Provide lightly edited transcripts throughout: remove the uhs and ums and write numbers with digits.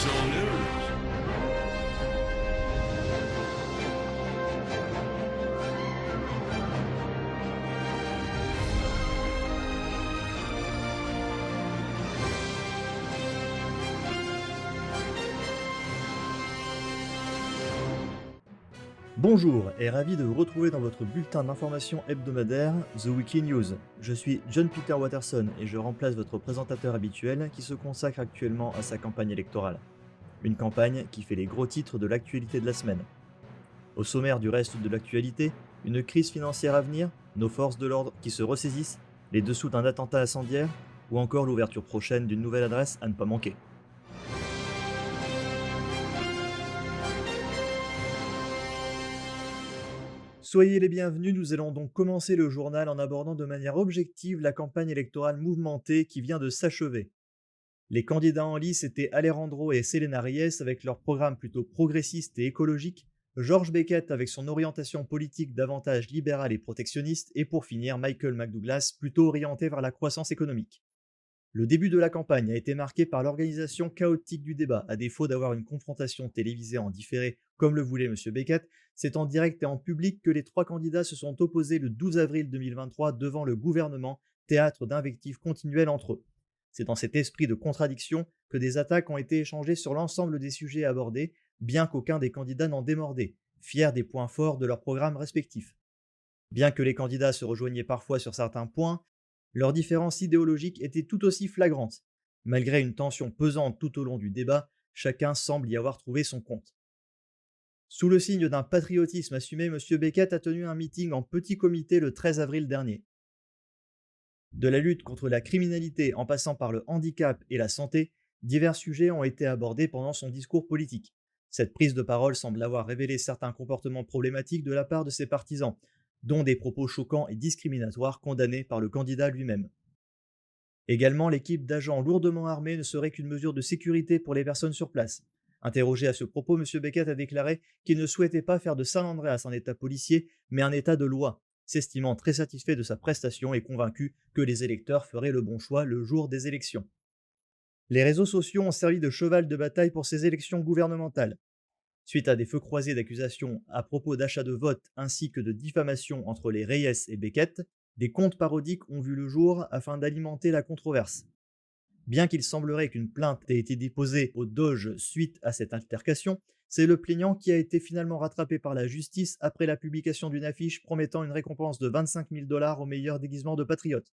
Weasel News. Bonjour et ravi de vous retrouver dans votre bulletin d'information hebdomadaire The Weekly News. Je suis John Peter Watterson et je remplace votre présentateur habituel qui se consacre actuellement à sa campagne électorale. Une campagne qui fait les gros titres de l'actualité de la semaine. Au sommaire du reste de l'actualité, une crise financière à venir, nos forces de l'ordre qui se ressaisissent, les dessous d'un attentat incendiaire ou encore l'ouverture prochaine d'une nouvelle adresse à ne pas manquer. Soyez les bienvenus, nous allons donc commencer le journal en abordant de manière objective la campagne électorale mouvementée qui vient de s'achever. Les candidats en lice étaient Alejandro et Selena Reyes avec leur programme plutôt progressiste et écologique, George Beckett avec son orientation politique davantage libérale et protectionniste, et pour finir Michael McDouglas plutôt orienté vers la croissance économique. Le début de la campagne a été marqué par l'organisation chaotique du débat. À défaut d'avoir une confrontation télévisée en différé comme le voulait M. Beckett, c'est en direct et en public que les trois candidats se sont opposés le 12 avril 2023 devant le gouvernement, théâtre d'invectives continuelles entre eux. C'est dans cet esprit de contradiction que des attaques ont été échangées sur l'ensemble des sujets abordés, bien qu'aucun des candidats n'en démordait, fiers des points forts de leurs programmes respectifs. Bien que les candidats se rejoignaient parfois sur certains points, leurs différences idéologiques étaient tout aussi flagrantes. Malgré une tension pesante tout au long du débat, chacun semble y avoir trouvé son compte. Sous le signe d'un patriotisme assumé, M. Beckett a tenu un meeting en petit comité le 13 avril dernier. De la lutte contre la criminalité en passant par le handicap et la santé, divers sujets ont été abordés pendant son discours politique. Cette prise de parole semble avoir révélé certains comportements problématiques de la part de ses partisans, dont des propos choquants et discriminatoires condamnés par le candidat lui-même. Également, l'équipe d'agents lourdement armés ne serait qu'une mesure de sécurité pour les personnes sur place. Interrogé à ce propos, M. Beckett a déclaré qu'il ne souhaitait pas faire de San Andreas un état policier, mais un état de loi, s'estimant très satisfait de sa prestation et convaincu que les électeurs feraient le bon choix le jour des élections. Les réseaux sociaux ont servi de cheval de bataille pour ces élections gouvernementales. Suite à des feux croisés d'accusations à propos d'achats de votes ainsi que de diffamation entre les Reyes et Beckett, des comptes parodiques ont vu le jour afin d'alimenter la controverse. Bien qu'il semblerait qu'une plainte ait été déposée au Doge suite à cette altercation, c'est le plaignant qui a été finalement rattrapé par la justice après la publication d'une affiche promettant une récompense de 25 000 $ au meilleur déguisement de patriote.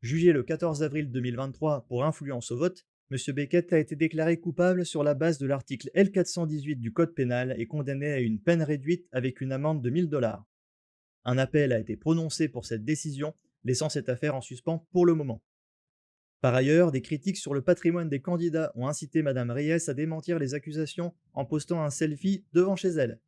Jugé le 14 avril 2023 pour influence au vote, M. Beckett a été déclaré coupable sur la base de l'article L418 du Code pénal et condamné à une peine réduite avec une amende de 1 000 $. Un appel a été prononcé pour cette décision, laissant cette affaire en suspens pour le moment. Par ailleurs, des critiques sur le patrimoine des candidats ont incité Mme Reyes à démentir les accusations en postant un selfie devant chez elle.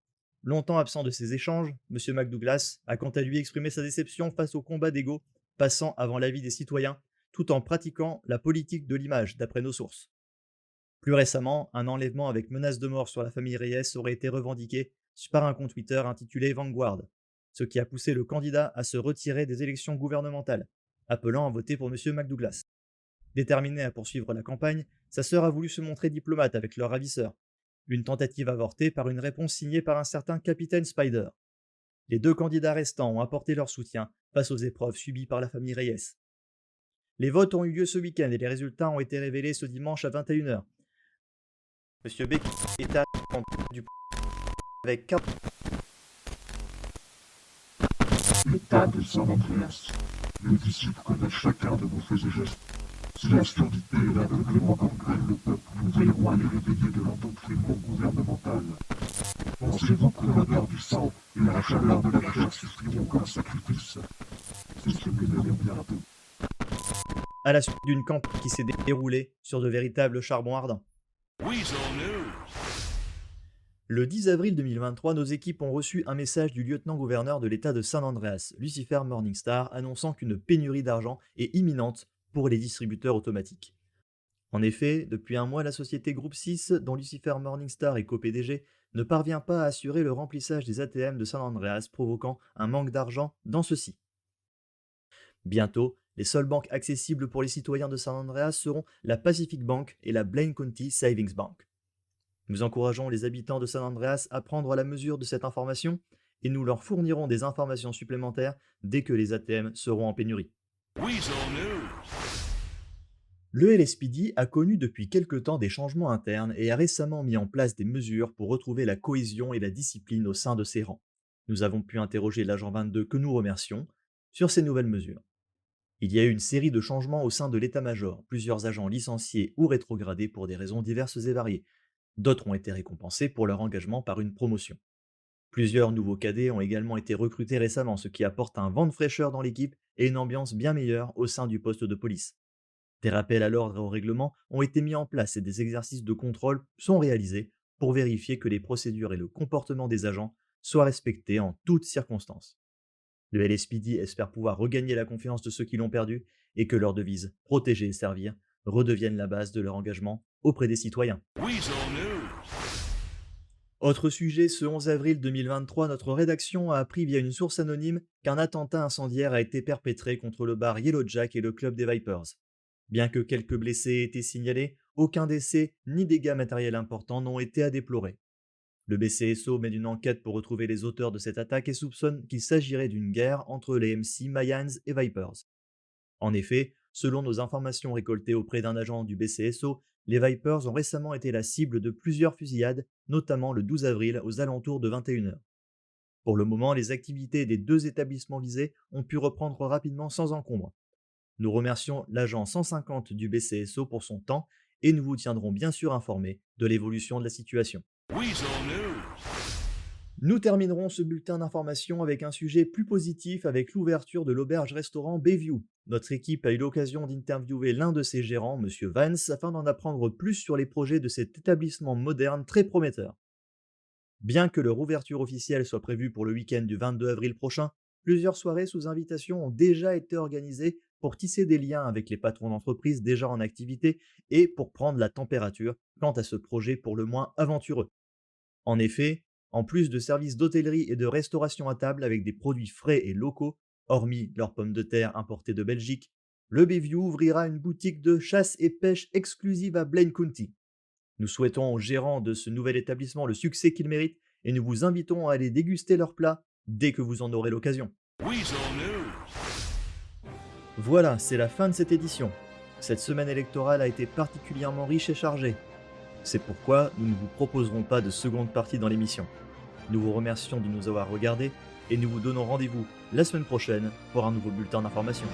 Longtemps absent de ces échanges, M. McDouglas a quant à lui exprimé sa déception face au combat d'ego, passant avant l'avis des citoyens, tout en pratiquant la politique de l'image, d'après nos sources. Plus récemment, un enlèvement avec menace de mort sur la famille Reyes aurait été revendiqué par un compte Twitter intitulé Vanguard, ce qui a poussé le candidat à se retirer des élections gouvernementales, appelant à voter pour M. McDouglas. Déterminé à poursuivre la campagne, sa sœur a voulu se montrer diplomate avec leur ravisseur. Une tentative avortée par une réponse signée par un certain Capitaine Spider. Les deux candidats restants ont apporté leur soutien face aux épreuves subies par la famille Reyes. Les votes ont eu lieu ce week-end et les résultats ont été révélés ce dimanche à 21 h. M. Beck est à du avec 4. L'État de San Andreas. Les disciples connaissent chacun de vos faits et gestes. Si la surdité et l'aveuglement gangrènent le peuple, nous veillerons à les réveiller de l'endoctrinement gouvernemental. Pensez-vous que l'odeur du sang et la chaleur de la chair suffiront comme sacrifice? C'est ce que nous verrons bientôt. À la suite d'une campagne qui s'est déroulée sur de véritables charbons ardents. Weasel News. Le 10 avril 2023, nos équipes ont reçu un message du lieutenant-gouverneur de l'État de San Andreas, Lucifer Morningstar, annonçant qu'une pénurie d'argent est imminente pour les distributeurs automatiques. En effet, depuis un mois, la société Groupe 6, dont Lucifer Morningstar est co-PDG, ne parvient pas à assurer le remplissage des ATM de San Andreas, provoquant un manque d'argent dans ceux-ci. Bientôt, les seules banques accessibles pour les citoyens de San Andreas seront la Pacific Bank et la Blaine County Savings Bank. Nous encourageons les habitants de San Andreas à prendre la mesure de cette information et nous leur fournirons des informations supplémentaires dès que les ATM seront en pénurie. Le LSPD a connu depuis quelque temps des changements internes et a récemment mis en place des mesures pour retrouver la cohésion et la discipline au sein de ses rangs. Nous avons pu interroger l'agent 22 que nous remercions sur ces nouvelles mesures. Il y a eu une série de changements au sein de l'état-major, plusieurs agents licenciés ou rétrogradés pour des raisons diverses et variées. D'autres ont été récompensés pour leur engagement par une promotion. Plusieurs nouveaux cadets ont également été recrutés récemment, ce qui apporte un vent de fraîcheur dans l'équipe et une ambiance bien meilleure au sein du poste de police. Des rappels à l'ordre et au règlement ont été mis en place et des exercices de contrôle sont réalisés pour vérifier que les procédures et le comportement des agents soient respectés en toutes circonstances. Le LSPD espère pouvoir regagner la confiance de ceux qui l'ont perdue et que leur devise « Protéger et servir » redevienne la base de leur engagement auprès des citoyens. Autre sujet, ce 11 avril 2023, notre rédaction a appris via une source anonyme qu'un attentat incendiaire a été perpétré contre le bar Yellow Jack et le club des Vipers. Bien que quelques blessés aient été signalés, aucun décès ni dégâts matériels importants n'ont été à déplorer. Le BCSO mène une enquête pour retrouver les auteurs de cette attaque et soupçonne qu'il s'agirait d'une guerre entre les MC Mayans et Vipers. En effet, selon nos informations récoltées auprès d'un agent du BCSO, les Vipers ont récemment été la cible de plusieurs fusillades, notamment le 12 avril aux alentours de 21h. Pour le moment, les activités des deux établissements visés ont pu reprendre rapidement sans encombre. Nous remercions l'agent 150 du BCSO pour son temps et nous vous tiendrons bien sûr informés de l'évolution de la situation. Nous terminerons ce bulletin d'information avec un sujet plus positif avec l'ouverture de l'auberge-restaurant Bayview. Notre équipe a eu l'occasion d'interviewer l'un de ses gérants, M. Vance, afin d'en apprendre plus sur les projets de cet établissement moderne très prometteur. Bien que leur ouverture officielle soit prévue pour le week-end du 22 avril prochain, plusieurs soirées sous invitation ont déjà été organisées pour tisser des liens avec les patrons d'entreprise déjà en activité et pour prendre la température quant à ce projet pour le moins aventureux. En effet, en plus de services d'hôtellerie et de restauration à table avec des produits frais et locaux, hormis leurs pommes de terre importées de Belgique, le Bayview ouvrira une boutique de chasse et pêche exclusive à Blaine County. Nous souhaitons aux gérants de ce nouvel établissement le succès qu'ils méritent et nous vous invitons à aller déguster leurs plats dès que vous en aurez l'occasion. Voilà, c'est la fin de cette édition. Cette semaine électorale a été particulièrement riche et chargée. C'est pourquoi nous ne vous proposerons pas de seconde partie dans l'émission. Nous vous remercions de nous avoir regardés et nous vous donnons rendez-vous la semaine prochaine pour un nouveau bulletin d'information.